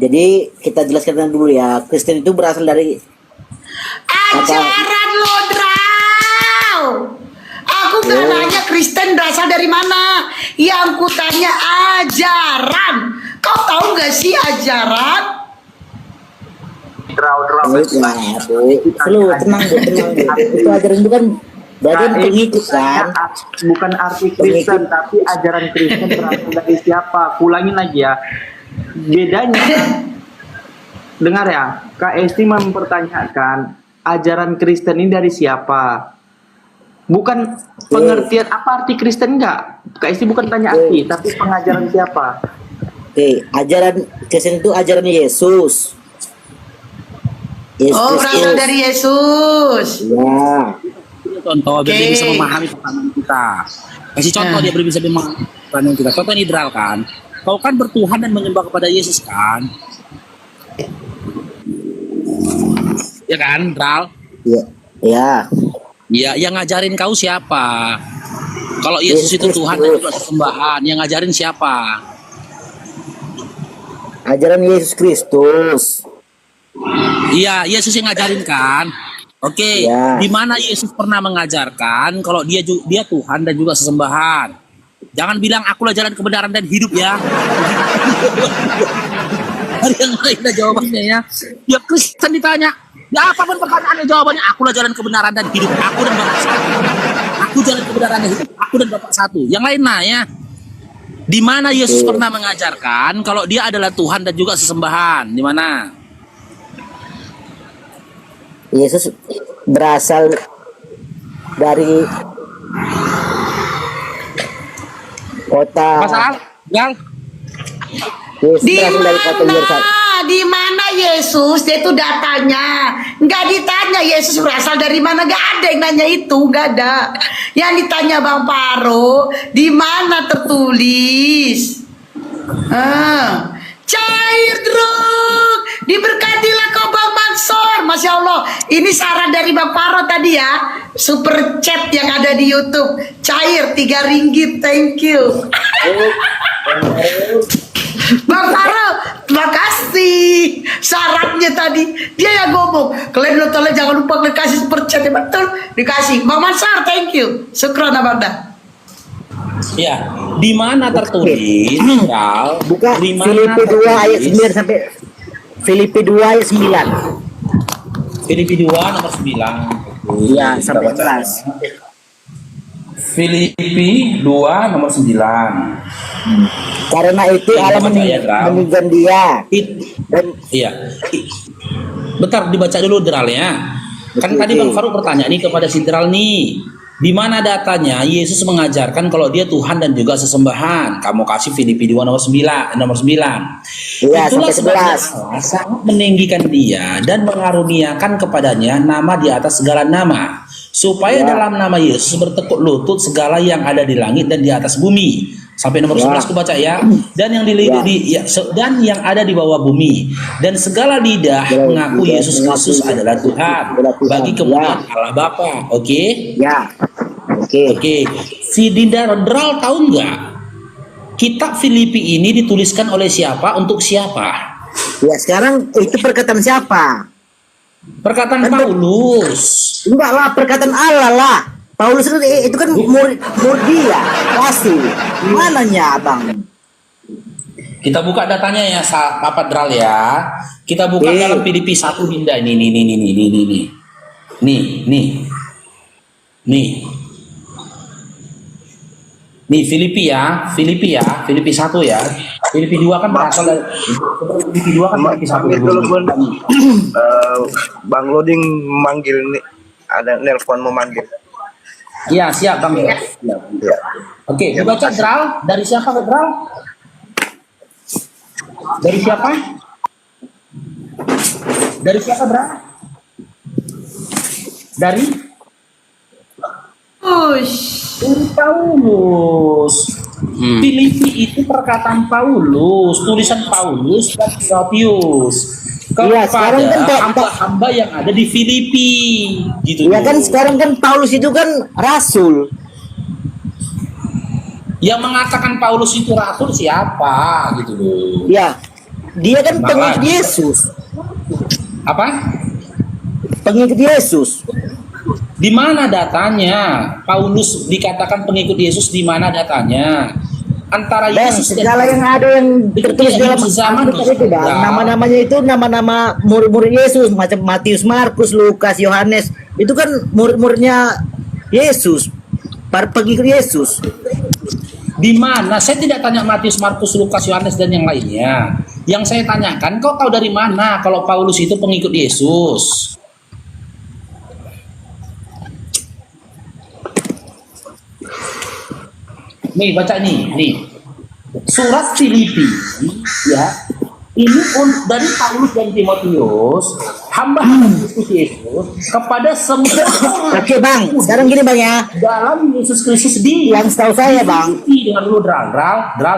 Jadi kita jelaskan dulu ya, Kristen itu berasal dari Ajaran lo, Draw. Aku gak nanya Kristen berasal dari mana. Yang ku tanya ajaran. Kau tahu gak sih ajaran? Draw. Lu tenang Bu. Itu ajaran itu kan berarti pengikut kan. Bukan arti Kristen, tapi ajaran Kristen berasal dari siapa? Ulangin lagi ya. Bedanya, dengar ya, Kak Esti mempertanyakan ajaran Kristen ini dari siapa? Bukan pengertian apa arti Kristen, enggak. Kak Esti bukan tanya arti, tapi pengajaran siapa? Oke, ajaran Kristen itu ajaran Yesus. Oh, berasal dari Yesus. Ya. Contoh biar dia Oke. bisa memahami pertanyaan kita. Kasih contoh dia biar bisa memahami pertanyaan kita. Contoh ini Dral kan. Kau kan bertuhan dan menyembah kepada Yesus kan? Ya kan, Dral? Ya. Ya. Ya, yang ngajarin kau siapa? Kalau Yesus itu Tuhan dan juga sesembahan, yang ngajarin siapa? Ajaran Yesus Kristus. Iya, Yesus yang ngajarin kan? Oke, Ya. di mana Yesus pernah mengajarkan kalau dia Tuhan dan juga sesembahan? Jangan bilang akulah jalan kebenaran dan hidup ya. Ada yang lain dah jawabannya ya. Ya Kristen ditanya, ya apapun pertanyaannya jawabannya akulah jalan kebenaran dan hidup. Aku dan Bapak satu. Aku jalan kebenaran dan hidup. Aku dan Bapak satu. Yang lain nanya, di mana Yesus pernah mengajarkan kalau dia adalah Tuhan dan juga sesembahan? Di mana? Yesus berasal dari kota. Pasal? Gal? Yesus Di berasal dari kota mana? Yerusalem. Di mana Yesus? Dia itu datanya. Nggak ditanya Yesus berasal dari mana. Nggak ada yang nanya itu. Nggak ada. Yang ditanya Bang Paro, di mana tertulis? Cair druk. Diberkatilah kau Bang Mansor. Masya Allah. Ini saran dari Bang Paro tadi ya. Super chat yang ada di YouTube. Cair 3 ringgit. Thank you. Bang Faro, terima kasih. Syaratnya tadi dia yang ngomong. Kalian nonton jangan lupa kalian kasih super chat ya, betul dikasih. Bang Mansar, thank you. Syukran Abanda. Ya, di mana tertulis? Gal? Buka Di mana Filipi 2 ayat tertulis? 9 sampai Filipi 2 ayat 9. Filipi 2 nomor 9. Iya, sampai 11. Filipi 2 nomor 9. Karena itu Ini Allah baca ya, Dral. meninggikan dia. Dan Iya. Bentar dibaca dulu Dralnya. Kan Oke, tadi oke. Bang Faruk bertanya nih kepada si Dral nih. Di mana datanya Yesus mengajarkan kalau dia Tuhan dan juga sesembahan? Kamu kasih Filipi 2 nomor 9, nomor 9. Iya, Itulah sampai sebabnya 11. Allah sangat meninggikan dia dan mengaruniakan kepadanya nama di atas segala nama, supaya Ya. dalam nama Yesus bertekuk lutut segala yang ada di langit dan di atas bumi. Sampai nomor Ya. 11 aku baca ya. Dan yang dan yang ada di bawah bumi dan segala lidah Ya, mengaku lidah Yesus mengaku Kristus adalah Tuhan adalah Tuhan. bagi kemuliaan Ya. Allah Bapa. Oke? Ya. Oke. Oke. Si Dinda Rodral tahu nggak? Kitab Filipi ini dituliskan oleh siapa untuk siapa? Ya, sekarang itu perkataan siapa? Perkataan Kan- Paulus. Enggak lah, perkataan Allah lah. Paulus itu kan murid dia. Pasti. Mananya, Bang? Kita buka datanya ya, Papa Dral ya. Kita buka Oke. dalam Filipi 1 Dinda. Nih. Nih Filipi ya, Filipi 1 ya. Filipi 2 kan berasal dari Filipi 2 kan Filipi 1. Panggil dulu Bun. Bang Loding manggil nih, ada nelpon mau manggil. Iya, siap Bang. Ya. Oke, dibaca Dral. Dari siapa Dral? Dari siapa? Dari siapa Dral? Dari Ush. Paulus. Filipi itu perkataan Paulus, tulisan Paulus dan Timotius Iya, sekarang kan kepada hamba-hamba yang ada di Filipi, gitu. Ya loh. kan sekarang kan Paulus itu kan rasul. Yang mengatakan Paulus itu rasul siapa, gitu loh. Ya. dia kan Malah. pengikut Yesus. Apa? Pengikut Yesus. Di mana datanya? Paulus dikatakan pengikut Yesus, di mana datanya? Antara Dan Yesus segala yang ada yang tertulis Iya, dalam zaman Alkitab itu, Bang. ya. Nama-namanya itu nama-nama murid-murid Yesus, macam Matius, Markus, Lukas, Yohanes. Itu kan murid-muridnya Yesus, para pengikut Yesus. di mana? Saya tidak tanya Matius, Markus, Lukas, Yohanes dan yang lainnya. Yang saya tanyakan, kau tahu dari mana kalau Paulus itu pengikut Yesus? Nih baca nih. Surat Filipi ya. Ini dari Paulus dan Timotius, hamba Kristus Yesus kepada semua Oke, Bang. Sekarang gini, Bang ya. dalam Yesus Kristus di Yang setahu saya, Bang, dengar dulu Dral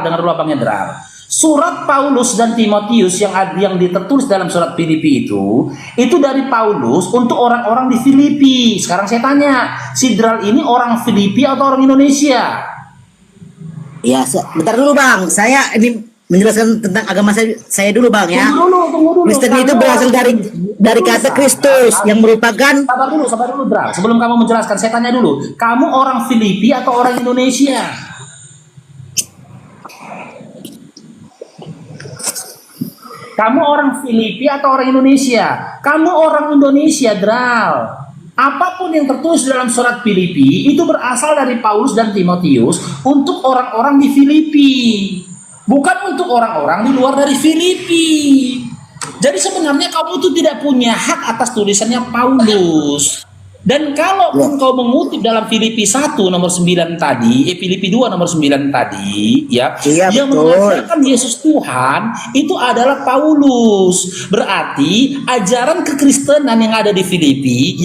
dengar dulu abangnya Dral. Surat Paulus dan Timotius yang tertulis dalam surat Filipi itu dari Paulus untuk orang-orang di Filipi. Sekarang saya tanya, si Dral ini orang Filipi atau orang Indonesia? ya bentar dulu, Bang. Saya ini menjelaskan tentang agama saya dulu, Bang ya. Tunggu dulu. Kristen itu berasal dari kata Kristus yang merupakan Sabar dulu, Dral. Sebelum kamu menjelaskan, saya tanya dulu. Kamu orang Filipi atau orang Indonesia? Kamu orang Filipi atau orang Indonesia? Kamu orang Indonesia, Dral. Apapun yang tertulis dalam surat Filipi itu berasal dari Paulus dan Timotius untuk orang-orang di Filipi, bukan untuk orang-orang di luar dari Filipi. Jadi sebenarnya kamu itu tidak punya hak atas tulisannya Paulus. Dan kalaupun kau mengutip dalam Filipi 1 nomor 9 tadi, Filipi 2 nomor 9 tadi, ya, Iya, yang betul. mengatakan Yesus Tuhan itu adalah Paulus. Berarti ajaran kekristenan yang ada di Filipi,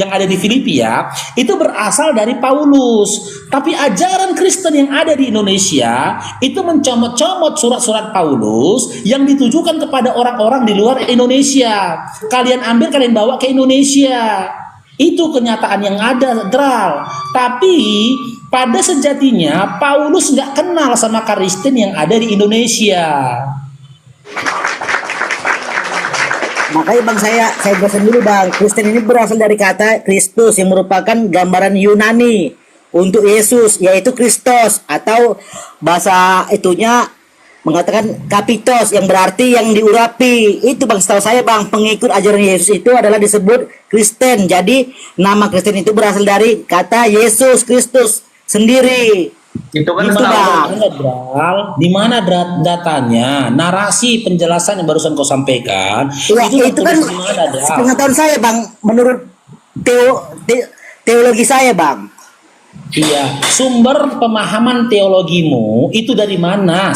ya, itu berasal dari Paulus. Tapi ajaran Kristen yang ada di Indonesia itu mencomot-comot surat-surat Paulus yang ditujukan kepada orang-orang di luar Indonesia. Kalian ambil, kalian bawa ke Indonesia. Itu kenyataan yang ada, Dral. Tapi pada sejatinya Paulus nggak kenal sama Kristen yang ada di Indonesia. makanya, Bang, saya jelasin dulu, Bang. Kristen ini berasal dari kata Kristus yang merupakan gambaran Yunani untuk Yesus, yaitu Kristos, atau bahasa itunya mengatakan kapitos yang berarti yang diurapi. Itu, Bang, setahu saya, Bang, pengikut ajaran Yesus itu adalah disebut Kristen. Jadi nama Kristen itu berasal dari kata Yesus Kristus sendiri. Itu kan Gitu, menurut- Bang. Dral, di mana datanya, narasi penjelasan yang barusan kau sampaikan, Ya, itu kan tertulis di mana, Dral? pengetahuan saya, Bang, menurut teologi saya, Bang. Iya, sumber pemahaman teologimu itu dari mana,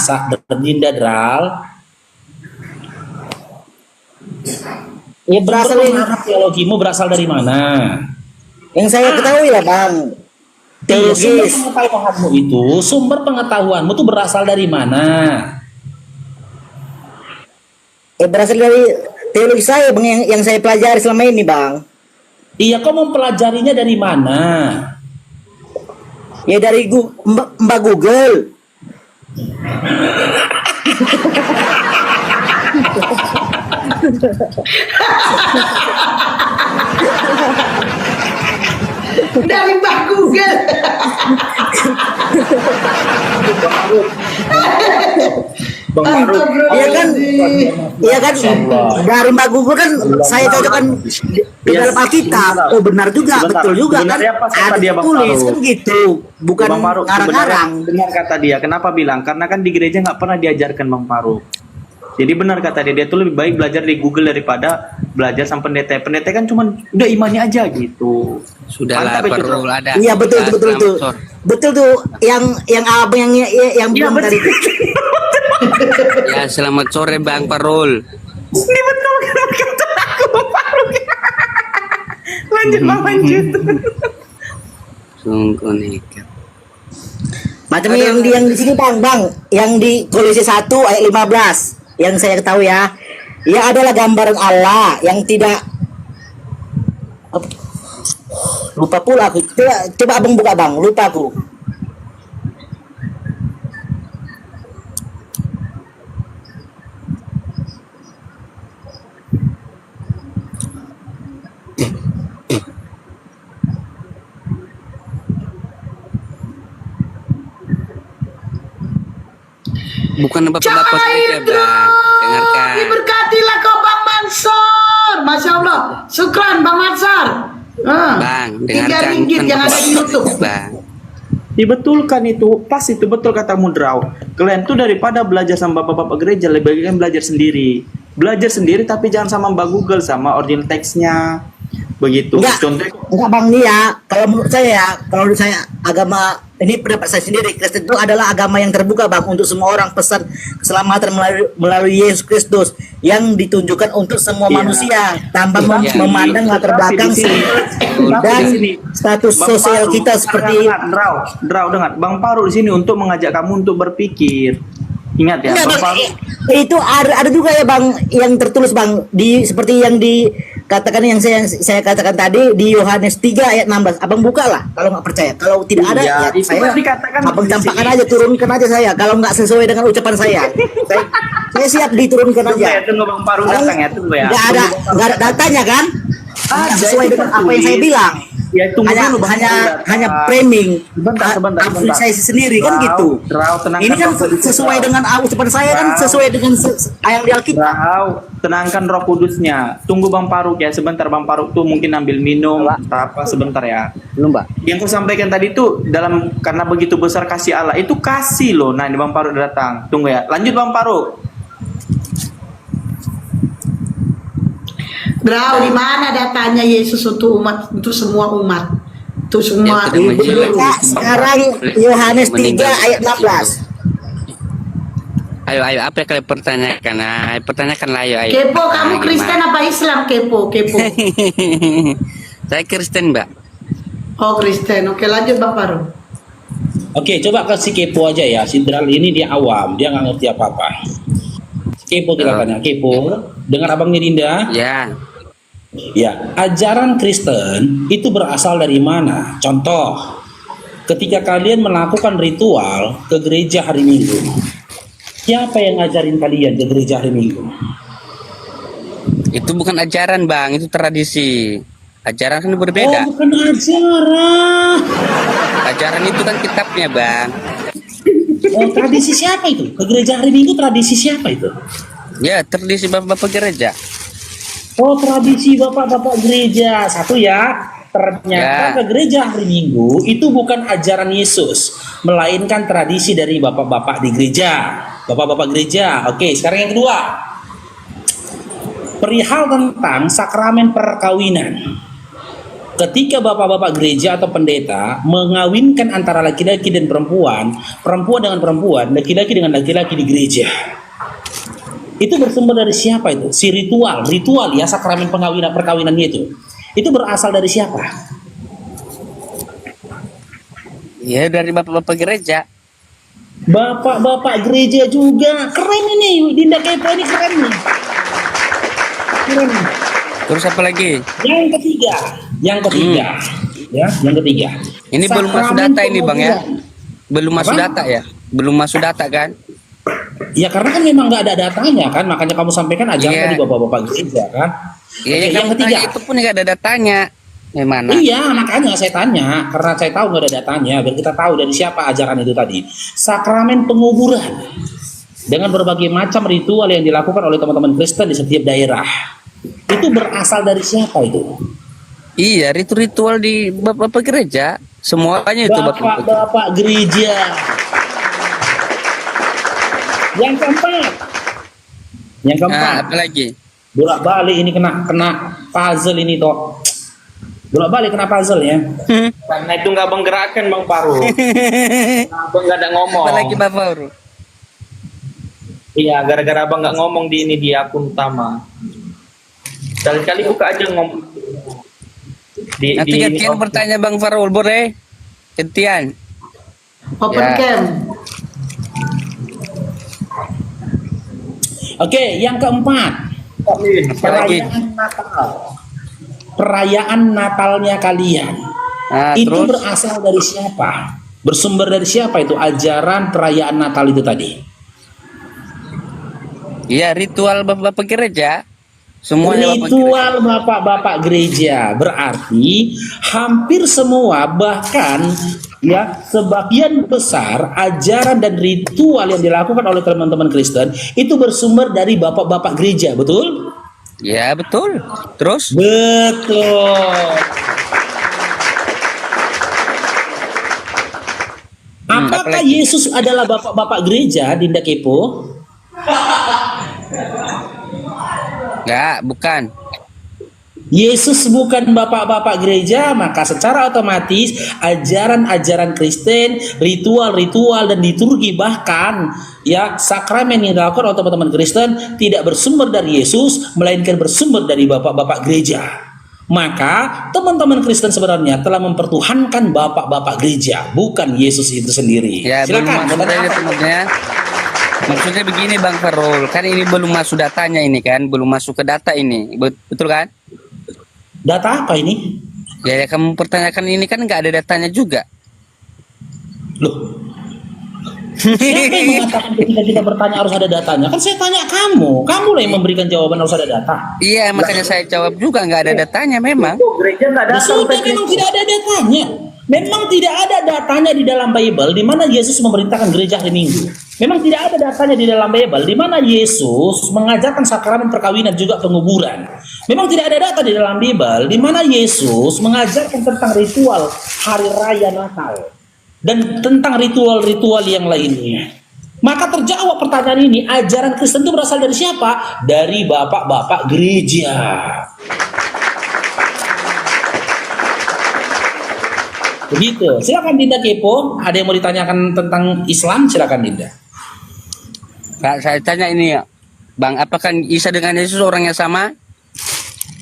Dinda, Dral? Ya, berasal Sumber yang, pemahaman teologimu berasal dari mana? yang saya ketahui ya, Bang. Iya, Teologis. sumber pengetahuanmu itu berasal dari mana? Berasal dari teologi saya, Bang, yang saya pelajari selama ini, Bang. Iya, kau mempelajarinya dari mana? Ya dari Mbak Google. Dari Mbak Google. Bang Farouk, Iya kan? Iya kan? Dari Mbak Google kan saya cocokkan di dalam Alkitab. Oh, benar juga, Sebentar. betul juga kan? Sebenarnya apa kata Ada dia, Bang tulis Farouk? kan gitu, bukan Bang Farouk, ngarang-ngarang. sebenarnya benar kata dia. Kenapa bilang? Karena kan di gereja nggak pernah diajarkan, Bang Farouk. Jadi benar kata dia tuh lebih baik belajar di Google daripada belajar sama pendeta. Pendeta kan cuma udah imannya aja gitu. Sudahlah, Mantap itu, perlu Bro. ada. Iya, betul Kita betul betul. selamat Betul tuh yang abang yang Iya, bilang betul. tadi. Ya, selamat sore Bang Parul. Ini betul kan kata aku, Bang Farouk. Lanjut, Bang, lanjut. Sungguh nekat. Macam yang di sini, Bang, yang di Kolose 1 ayat 15 yang saya ketahui ya. Ya adalah gambaran Allah yang tidak lupa pula aku. Coba abang buka, Bang, lupa aku. Bukan bapak-bapak gereja, Bang. Dengarkan. Diberkatilah kau Bang Mansur. Masya Allah. Syukran Bang Mansur. Bang, dengarkan. Ringgit Bukan yang ada di YouTube. Bang. Dibetulkan itu, pas itu betul kata Mudraw. Kalian tuh daripada belajar sama bapak-bapak gereja, lebih baik kalian belajar sendiri. Belajar sendiri tapi jangan sama Mbak Google, sama original teksnya. Begitu. Contoh, Enggak Bang nih ya, kalau menurut saya agama ini pendapat saya sendiri, Kristen itu adalah agama yang terbuka Bang untuk semua orang, pesan keselamatan melalui Yesus Kristus yang ditunjukkan untuk semua Iya. manusia tanpa Iya. memandang latar belakang Di sini. dan Di sini. status Bang sosial Paru, kita seperti Draw dengar. Bang Paru di sini untuk mengajak kamu untuk berpikir. Ingat ya, Enggak, Bang Bang, Paru. itu ada juga ya Bang yang tertulis Bang di seperti yang dikatakan yang saya katakan tadi di Yohanes 3 ayat 16. Abang buka lah kalau nggak percaya. Kalau tidak ada Iya, ya itu saya kan dikatakan Abang di campakkan sini. aja, turunkan aja saya. Kalau nggak sesuai dengan ucapan saya siap diturunkan Tunggu aja. ya, tunggu Bang Paru datang ya, tunggu ya. Nggak ada datanya kan? Ada, Sesuai itu dengan apa yang tertulis. saya bilang. Ya, tunggu hanya dulu, Bang hanya Paru datang. hanya framing Sebentar. apresiasi sendiri kan Draw, gitu. Draw, tenangkan Ini kan Roh Kudus, sesuai Draw. dengan ucapan saya kan, Draw. sesuai dengan yang di Alkitab. Draw, tenangkan Roh Kudusnya. Tunggu Bang Paru ya, sebentar Bang Paru tuh mungkin ambil minum, apa sebentar ya. Belum, Pak. Yang kau sampaikan tadi tuh dalam karena begitu besar kasih Allah itu kasih loh. Nah, ini Bang Paru udah datang. Tunggu ya. Lanjut Bang Paru. Draw, di mana datanya Yesus untuk umat, untuk semua umat, untuk semua. Ya, sudah menjilat. Buka sekarang Yohanes 3 ayat 16. Ayo, apa yang kalian pertanyakan? Pertanyakanlah, ayo. Kepo, kamu Nah, Kristen gimana? apa Islam? Kepo. Saya Kristen, Mbak. Oh Kristen. Oke, lanjut Bang Paru. Oke, coba kasih kepo aja ya. Si Dral ini dia awam, dia nggak ngerti apa-apa. Kepo kita tanya, kepo. Dengar abangnya Dinda? Ya. Ya, ajaran Kristen itu berasal dari mana? Contoh, ketika kalian melakukan ritual ke gereja hari Minggu, siapa yang ngajarin kalian ke gereja hari Minggu? Itu bukan ajaran, Bang. Itu tradisi. Ajaran kan Oh, berbeda. bukan ajaran. Ajaran itu kan kitabnya, Bang. Oh, tradisi siapa itu? Ke gereja hari Minggu tradisi siapa itu? Ya, tradisi bapak-bapak gereja. Oh, tradisi bapak-bapak gereja. Satu ya, ternyata Ya. ke gereja hari Minggu itu bukan ajaran Yesus, melainkan tradisi dari bapak-bapak di gereja. Bapak-bapak gereja. Oke, sekarang yang kedua. Perihal tentang sakramen perkawinan. Ketika bapak-bapak gereja atau pendeta mengawinkan antara laki-laki dan perempuan, perempuan dengan perempuan, laki-laki dengan laki-laki di gereja. Itu bersumber dari siapa itu? Si ritual ya, sakramen perkawinannya itu. Itu berasal dari siapa? Ya, dari bapak-bapak gereja. Bapak-bapak gereja juga. Keren ini, Dinda Kepo ini keren nih. Keren. Terus apa lagi? Yang ketiga. Ya, yang ketiga. Ini belum masuk Sakramen data ini, Bang, ya? penguburan. Belum masuk Apa? data ya? Belum masuk data kan? Ya karena kan memang nggak ada datanya kan, makanya kamu sampaikan ajaran Iya. tadi bapak-bapak gereja kan. Iya, Oke, yang ketiga itu pun nggak ada datanya. Gimana? Iya, makanya saya tanya, karena saya tahu nggak ada datanya, biar kita tahu dari siapa ajaran itu tadi. Sakramen penguburan dengan berbagai macam ritual yang dilakukan oleh teman-teman Kristen di setiap daerah. Itu berasal dari siapa itu? Iya, ritual di bapak-bapak gereja. Semuanya itu bapak-bapak. Bapak-bapak gereja. Yang keempat. Nah, apa lagi? Bolak-balik ini kena puzzle ini toh. Bolak-balik kena puzzle ya. Karena itu nggak menggerakkan Bang Paru. Abang nggak ada ngomong. Apa lagi Bapak Uru? Iya, gara-gara abang nggak ngomong di ini di akun utama. Kali-kali buka aja ngomong. Nanti gantian bertanya Bang Farul, boleh? Gantian. Open Ya. cam. Oke, yang keempat. Apa lagi? Perayaan Natal. Perayaan Natalnya kalian. Nah, Itu terus? berasal dari siapa? Bersumber dari siapa itu ajaran perayaan Natal itu tadi? Iya, ritual bapak-bapak gereja. Semuanya bapak gereja. Ritual bapak-bapak gereja berarti hampir semua bahkan ya, sebagian besar ajaran dan ritual yang dilakukan oleh teman-teman Kristen itu bersumber dari bapak-bapak gereja, betul? Ya, betul. Terus? Betul. Apakah apalagi? Yesus adalah bapak-bapak gereja, Dinda Kepo? Enggak, bukan. Yesus bukan bapak-bapak gereja, maka secara otomatis ajaran-ajaran Kristen, ritual-ritual dan liturgi, bahkan ya sakramen yang dilakukan oleh teman-teman Kristen tidak bersumber dari Yesus, melainkan bersumber dari bapak-bapak gereja. Maka teman-teman Kristen sebenarnya telah mempertuhankan bapak-bapak gereja, bukan Yesus itu sendiri. Ya, belum Silakan. masuk bertanya aja apa? temennya. Maksudnya begini Bang Farul, kan ini belum masuk datanya ini kan, belum masuk ke data ini, betul kan? Data apa ini? Ya, kamu pertanyakan ini kan nggak ada datanya juga. Loh, siapa yang mengatakan ketika kita bertanya harus ada datanya? Kan saya tanya kamu lah yang memberikan jawaban harus ada data. Iya, makanya saya jawab juga nggak ada datanya memang. Gereja nggak Ya datang sudah, ke memang tidak ada datanya. Memang tidak ada datanya di dalam Bible di mana Yesus memerintahkan gereja hari Minggu. Memang tidak ada datanya di dalam Bible di mana Yesus mengajarkan sakramen perkawinan juga penguburan. Memang tidak ada data di dalam Bible di mana Yesus mengajarkan tentang ritual hari raya Natal dan tentang ritual-ritual yang lainnya. Maka terjawab pertanyaan ini, ajaran Kristen itu berasal dari siapa? Dari bapak-bapak gereja. Begitu. Silakan Dinda Kepo. Ada yang mau ditanyakan tentang Islam? Silakan Dinda. Kak, saya tanya ini ya, Bang, apakah Isa dengan Yesus orang yang sama?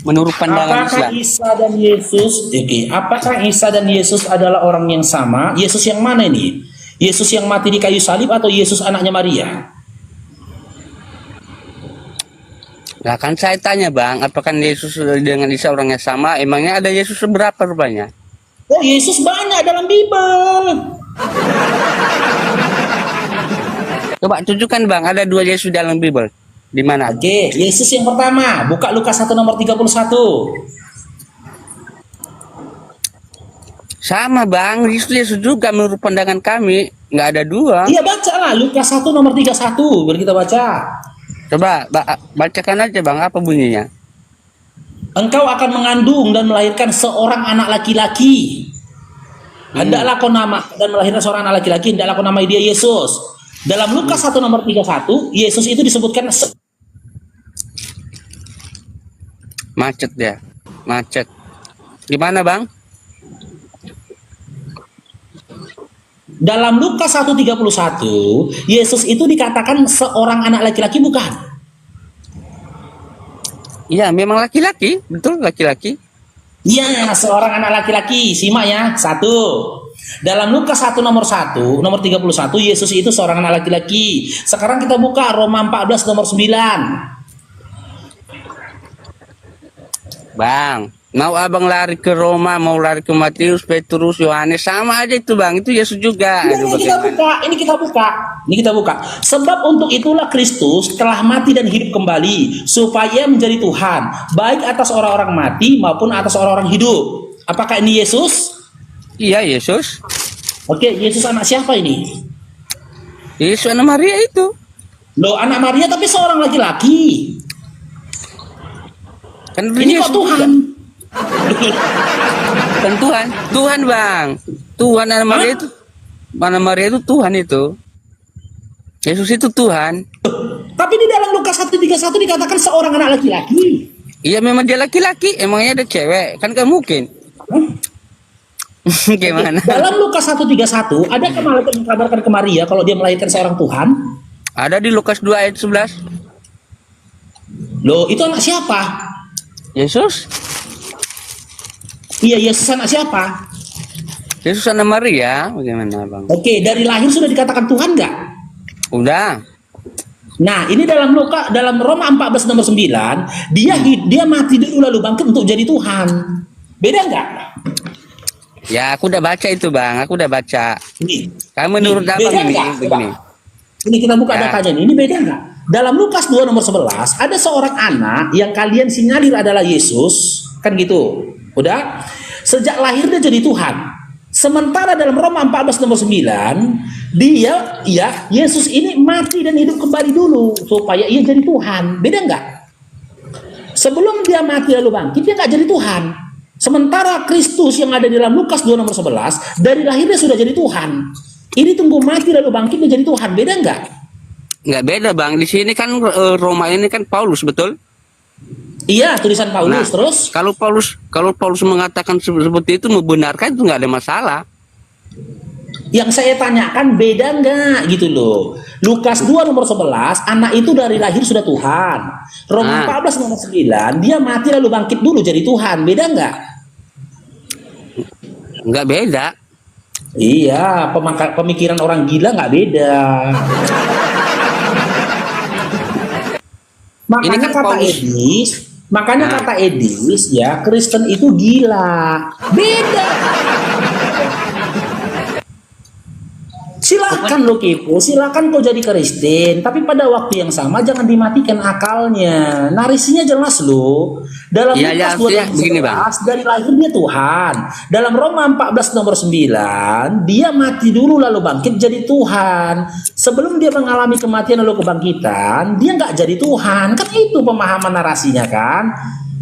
Menurut pandangan Apakah Islam. Isa dan Yesus? Oke. Apakah Isa dan Yesus adalah orang yang sama? Yesus yang mana ini? Yesus yang mati di kayu salib atau Yesus anaknya Maria? Nah, kan saya tanya Bang, apakah Yesus dengan Isa orang yang sama? Emangnya ada Yesus berapa rupanya? Oh, Yesus banyak dalam Bible. Coba tunjukkan Bang, ada 2 Yesus dalam Bible. Di mana? Oke, Yesus yang pertama, buka Lukas 1 nomor 31. Sama Bang, Yesus juga menurut pandangan kami. Nggak ada 2. Iya, baca lah Lukas 1 nomor 31. Biar kita baca. Coba bacakan aja Bang, apa bunyinya? Engkau akan mengandung dan melahirkan seorang anak laki-laki. Hendaklah kau nama dan melahirkan seorang anak laki-laki, hendaklah kau namai dia Yesus. Dalam Lukas 1 nomor 31, Yesus itu disebutkan Macet dia. Macet. Gimana Bang? dalam Lukas 1:31, Yesus itu dikatakan seorang anak laki-laki, bukan? Iya, memang laki-laki. Betul, laki-laki. Iya, seorang anak laki-laki. Simak ya. 1. Dalam Lukas 1 nomor 31, Yesus itu seorang anak laki-laki. Sekarang kita buka Roma 14 nomor 9. Bang, mau abang lari ke Roma, mau lari ke Matius, Petrus, Yohanes, sama aja itu Bang. Itu Yesus juga. Aduh, bagaimana? Ini kita buka. Sebab untuk itulah Kristus telah mati dan hidup kembali, supaya menjadi Tuhan, baik atas orang-orang mati maupun atas orang-orang hidup. Apakah ini Yesus? Iya, Yesus. Oke, Yesus anak siapa ini? Yesus anak Maria itu. Loh, anak Maria tapi seorang laki-laki. Kan Ini Yesus kok Tuhan? Kan Tuhan. Tuhan Bang. Tuhan anak Maria itu. Anak Maria itu Tuhan itu. Yesus itu Tuhan. Tapi di dalam Lukas 1:31 dikatakan seorang anak laki-laki. Iya memang dia laki-laki. Emangnya ada cewek? Kan gak mungkin. Gimana? Dalam Lukas 1:31 ada malaikat mengkabarkan ke Maria kalau dia melahirkan seorang Tuhan. Ada di Lukas 2 ayat 11. Loh, itu anak siapa? Yesus. Iya, Yesus anak siapa? Yesus anak Maria. Bagaimana Bang? Oke, dari lahir sudah dikatakan Tuhan nggak? Udah. Nah, ini dalam Roma 14 nomor 9, dia mati dulu lalu bangkit untuk jadi Tuhan. Beda nggak? Ya aku udah baca itu Bang. Aku udah baca. Ini. Kamu menurut Nih, apa beda ini? nggak? Begini. Ini kita buka Ya. datanya nih. Ini beda nggak? Dalam Lukas 2 nomor 11 ada seorang anak yang kalian sinyalir adalah Yesus, kan gitu. Udah? Sejak lahir dia jadi Tuhan. Sementara dalam Roma 14 nomor 9, dia ya Yesus ini mati dan hidup kembali dulu supaya ia jadi Tuhan. Beda enggak? Sebelum dia mati lalu bangkit, dia enggak jadi Tuhan. Sementara Kristus yang ada di dalam Lukas 2 nomor 11, dari lahirnya sudah jadi Tuhan. Ini tunggu mati lalu bangkit dia jadi Tuhan. Beda enggak? Nggak beda bang. Di sini kan Roma ini kan Paulus, betul? Iya, tulisan Paulus. Terus Kalau Paulus mengatakan seperti itu membenarkan, itu nggak ada masalah. yang saya tanyakan beda enggak gitu loh. Lukas 2 nomor 11, anak itu dari lahir sudah Tuhan. Roma 14 nomor 9, dia mati lalu bangkit dulu jadi Tuhan. Beda enggak? Nggak beda. Iya, pemikiran orang gila nggak beda. Makanya Ini kan kata Paulus. Edis, kata Edis ya, Kristen itu gila. Beda. Silakan lo kepo, silakan kau jadi Kristen, tapi pada waktu yang sama jangan dimatikan akalnya. Narasinya jelas lo. Dalam Iya, Lukas ya, begini, Bang. 2:11 dari lahir dia Tuhan. Dalam Roma 14 nomor 9, dia mati dulu lalu bangkit jadi Tuhan. Sebelum dia mengalami kematian lalu kebangkitan, dia nggak jadi Tuhan. Kan itu pemahaman narasinya kan?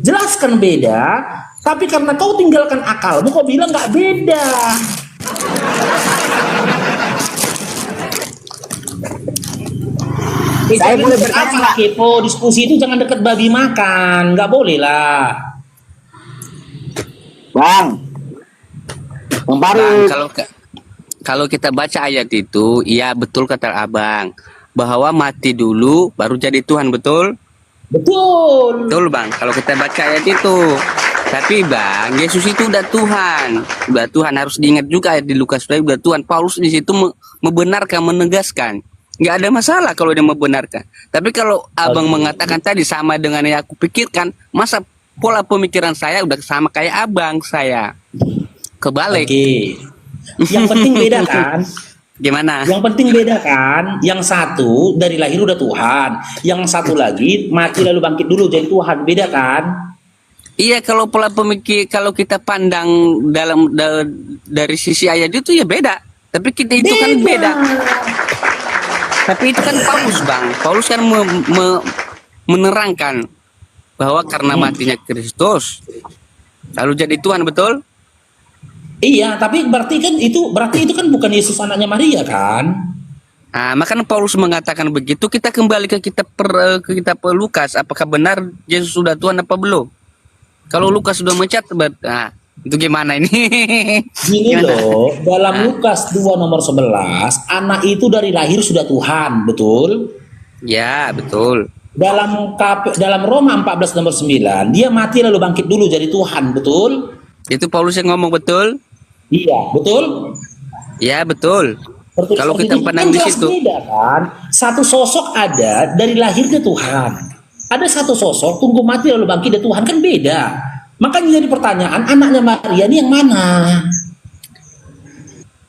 Jelaskan beda, tapi karena kau tinggalkan akalmu, kau bilang nggak beda. Saya boleh bertanya apa nggak? kepo, diskusi itu jangan deket babi makan, nggak boleh lah. Bang Bang, Farouk. kalau kita baca ayat itu, iya betul kata abang, bahwa mati dulu baru jadi Tuhan, betul? Betul. Betul bang. Kalau kita baca ayat itu, tapi bang, Yesus itu udah Tuhan harus diingat juga ayat di Lukas udah Tuhan. Paulus di situ membenarkan, menegaskan. Nggak ada masalah kalau dia membenarkan. Tapi kalau abang mengatakan tadi sama dengan yang aku pikirkan, masa pola pemikiran saya udah sama kayak abang saya. Kebalik. Oke. Yang penting beda kan? Gimana? Yang penting beda kan? Yang satu dari lahir udah Tuhan, yang satu lagi mati lalu bangkit dulu jadi Tuhan. Beda kan? Iya, kalau pola pemikir, kalau kita pandang dari sisi ayat itu ya beda. Tapi kita itu kan beda. Tapi itu kan Paulus bang. Paulus kan menerangkan bahwa karena matinya Kristus lalu jadi Tuhan, betul? Iya, tapi berarti itu kan bukan Yesus anaknya Maria kan? Nah, makanya Paulus mengatakan begitu. Kita kembali ke kitab Lukas. Apakah benar Yesus sudah Tuhan apa belum? Kalau Lukas sudah mencat, nah, itu gimana ini? Gini loh, dalam Lukas 2 nomor 11, anak itu dari lahir sudah Tuhan, betul? Ya, betul. Dalam Roma 14 nomor 9, dia mati lalu bangkit dulu jadi Tuhan, betul? Itu Paulus yang ngomong, betul? Iya, betul? Ya, betul. Kalau kita pandang di situ. Beda kan? Satu sosok ada dari lahirnya Tuhan. Ada satu sosok tunggu mati lalu bangkit dari Tuhan, kan beda. Makanya jadi pertanyaan, anaknya Maria ini yang mana?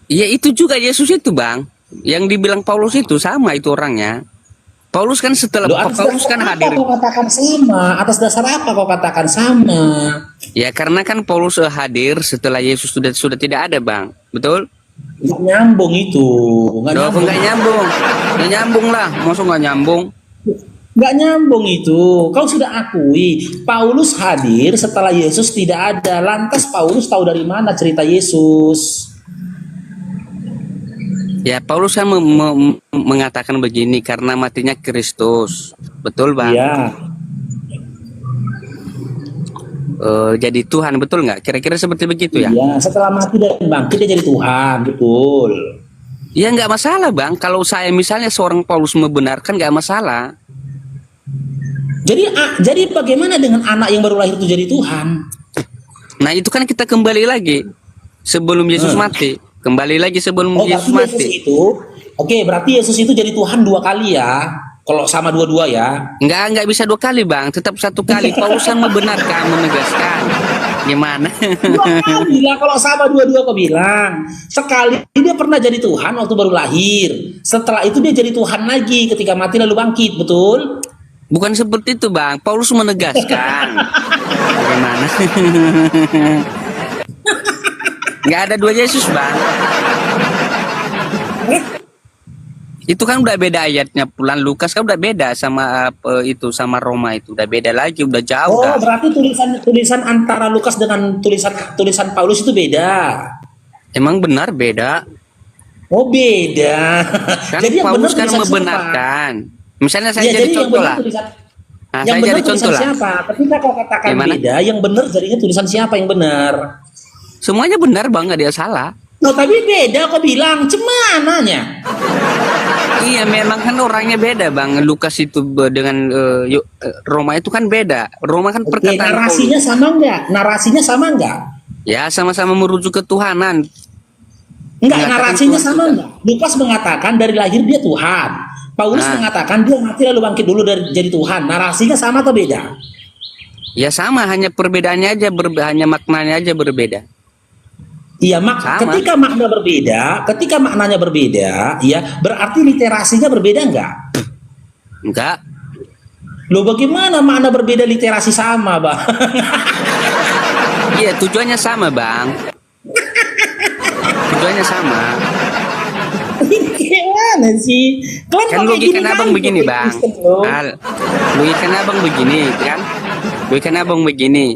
Ya itu juga Yesus itu bang. Yang dibilang Paulus itu sama itu orangnya. Paulus kan setelah Paulus kan hadir. Kau katakan sama? Atas dasar apa kau katakan sama? Ya karena kan Paulus hadir setelah Yesus sudah tidak ada bang. Betul? Nggak nyambung itu. Nggak nyambung. Nggak nyambung. Nggak nyambung lah. Maksud nggak nyambung? Nggak nyambung itu. Kau sudah akui Paulus hadir setelah Yesus tidak ada. Lantas Paulus tahu dari mana cerita Yesus? Ya Paulus kan mengatakan begini karena matinya Kristus. Betul bang? Iya. Jadi Tuhan, betul nggak? Kira-kira seperti begitu ya? Iya, setelah mati dan bangkit dia jadi Tuhan, betul. Ya nggak masalah bang. Kalau saya misalnya seorang Paulus membenarkan nggak masalah. Jadi bagaimana dengan anak yang baru lahir itu jadi Tuhan? Nah itu kan kita kembali lagi sebelum Yesus mati. Kembali lagi sebelum Yesus mati. Berarti Yesus itu jadi Tuhan 2 kali ya? Kalau sama dua-dua ya? Nggak bisa 2 kali bang. Tetap 1 kali. Paulus kan membenarkan, menegaskan. Gimana? 2 kali lah kalau sama dua-dua kau bilang. Sekali dia pernah jadi Tuhan waktu baru lahir. Setelah itu dia jadi Tuhan lagi ketika mati lalu bangkit, betul? Bukan seperti itu bang. Paulus menegaskan. Bagaimana? Nggak ada dua Yesus, Bang. Itu kan udah beda ayatnya. Pulang Lukas kan udah beda sama itu, sama Roma itu udah beda lagi, udah jauh Oh, dah. berarti tulisan antara Lukas dengan tulisan Paulus itu beda. Emang benar beda. Oh, beda. Kan Jadi yang Paulus benar kan tulisan siapa? membenarkan. Misalnya saya Iya, jadi yang contoh benar lah. tulisan- Nah, yang saya benar jadi tulisan contoh lah. siapa? Ketika kau katakan Gimana? beda, yang benar jadinya tulisan siapa yang benar? Semuanya benar, Bang, nggak ada yang salah. Oh, tapi beda kau bilang, cemananya? Iya, memang kan orangnya beda, Bang. Lukas itu dengan Roma itu kan beda. Roma kan Oke, perkataan narasinya Paulus. sama enggak? Narasinya sama enggak? Ya, sama-sama merujuk ketuhanan. Enggak, Mengatakan narasinya Tuhan sama kita. enggak? Lukas mengatakan dari lahir dia Tuhan. Paulus Nah. mengatakan dia mati lalu bangkit dulu dari jadi Tuhan. Narasinya sama atau beda? Ya sama, hanya perbedaannya aja, hanya maknanya aja berbeda. Iya, Sama. ketika maknanya berbeda, ya berarti literasinya berbeda enggak? Enggak. Loh, bagaimana makna berbeda literasi sama, Bang? Iya, tujuannya sama, Bang. Tujuannya sama. Gimana sih? Kalian Kan kok kayak logika gini abang kan, begini, kayak Bang. Kristen, loh. Logika abang begini, kan? Logika abang begini.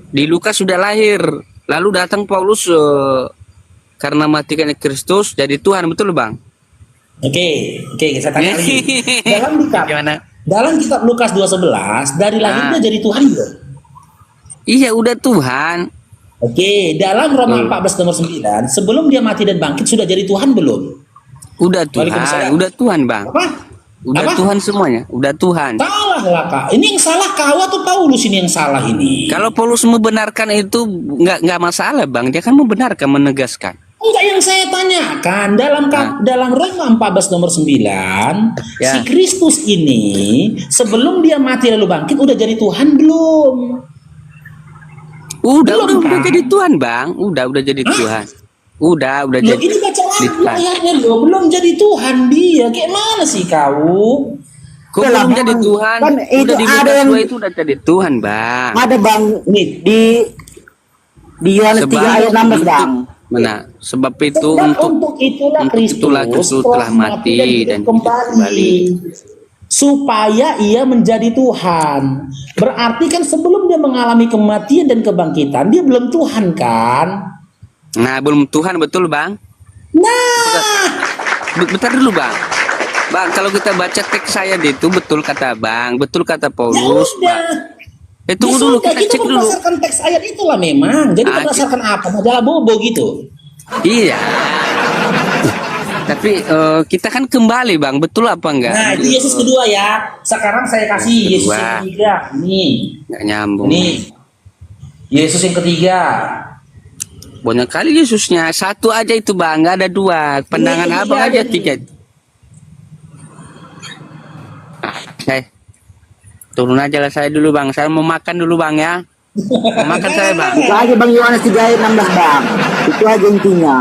Di Lukas sudah lahir, lalu datang Paulus karena matikan Kristus jadi Tuhan, betul, Bang? Oke, saya tanya lagi. Gimana? Dalam kitab Lukas 2:11, dari lahirnya Nah. jadi Tuhan belum? Iya, udah Tuhan. Oke, dalam Roma 14 nomor 9, sebelum dia mati dan bangkit sudah jadi Tuhan belum? Udah Waalaikumsalam. Tuhan, udah Tuhan, Bang. Apa? Udah Apa? Tuhan semuanya, udah Tuhan. Salah lah, Kak. Ini yang salah kau atau Paulus ini yang salah ini? Kalau Paulus membenarkan itu nggak masalah, Bang. Dia kan membenarkan, menegaskan. Enggak, yang saya tanyakan dalam Roma 14 nomor 9, Ya. si Kristus ini sebelum dia mati lalu bangkit udah jadi Tuhan belum? Udah Belum, kan? jadi Tuhan, Bang. Udah jadi Tuhan. Udah Loh, jadi. ini baca lagi Tuhan. ayatnya loh, belum jadi Tuhan dia. Kayak mana sih kau? Kok Udah lah, belum jadi Bang. Tuhan? Kan itu Udah di ada Lukas yang- 2 itu udah jadi Tuhan, Bang. Ada Bang nih di Yohanes 3 ayat 16, Bang. Mana? Sebab itu Dan untuk itulah untuk Kristus itulah Kristus telah mati dan hidup hidup kembali. supaya ia menjadi Tuhan. Berarti kan sebelum dia mengalami kematian dan kebangkitan dia belum Tuhan kan? Nah, belum Tuhan, betul, Bang? Nah, Bentar dulu, Bang. Bang, kalau kita baca teks saya itu betul kata Bang, betul kata Paulus, ya Bang. udah. Tunggu Ya dulu, sudah, kita cek dulu. berdasarkan teks ayat itulah memang. Jadi Ah, berdasarkan apa? Majalah bobo gitu. Iya. Tapi kita kan kembali, Bang, betul apa enggak? Nah, itu Yesus kedua ya. Sekarang saya kasih Yesus yang Kedua. ketiga. Nih. Nggak nyambung. Nih. Yesus yang ketiga. Banyak kali Yesusnya, satu aja itu, Bang, nggak ada dua. Pandangan Ini abang tiga aja aja tiga. Turun aja lah saya dulu, Bang. Saya mau makan dulu, Bang, ya. Mau makan saya, Bang. Itu aja Bang Yohanes 3 ayat 16, Bang. Itu aja intinya.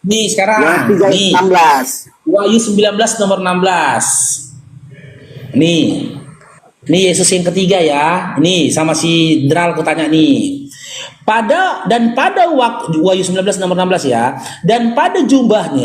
Nih sekarang. Yohanes 3 ayat Nih. 16. Wahyu 19 nomor 16. Nih. Nih Yesus yang ketiga ya. Nih sama si Dral kutanya nih. Pada waktu Wahyu 19 nomor 16 ya. Dan pada jubahnya